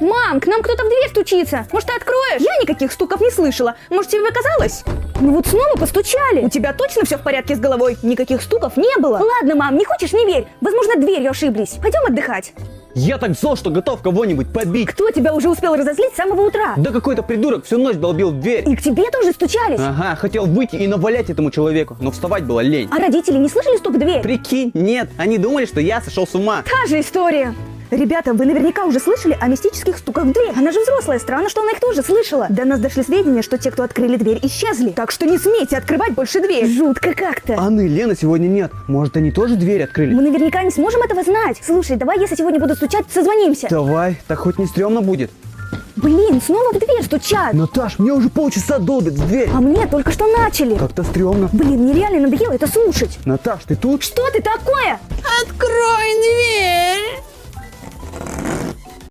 Мам, к нам кто-то в дверь стучится. Может, ты откроешь? Я никаких стуков не слышала. Может, тебе показалось? Ну вот снова постучали. У тебя точно все в порядке с головой? Никаких стуков не было. Ладно, мам, не хочешь, не верь. Возможно, дверью ошиблись. Пойдем отдыхать. Я так зол, что готов кого-нибудь побить. Кто тебя уже успел разозлить с самого утра? Да какой-то придурок всю ночь долбил в дверь. И к тебе тоже стучались? Ага, хотел выйти и навалять этому человеку, но вставать было лень. А родители не слышали стук в дверь? Прикинь, нет, они думали, что я сошел с ума. Та же история. Ребята, вы наверняка уже слышали о мистических стуках в дверь. Она же взрослая, странно, что она их тоже слышала. До нас дошли сведения, что те, кто открыли дверь, исчезли. Так что не смейте открывать больше дверь. Жутко как-то. Анны и Лены сегодня нет. Может, они тоже дверь открыли? Мы наверняка не сможем этого знать. Слушай, давай, если сегодня будут стучать, созвонимся. Давай, так хоть не стрёмно будет. Блин, снова в дверь стучат. Наташ, мне уже полчаса долбят в дверь. А мне только что начали. Как-то стрёмно. Блин, мне реально надоело это слушать. Наташ, ты тут? Что ты такое? Открой дверь!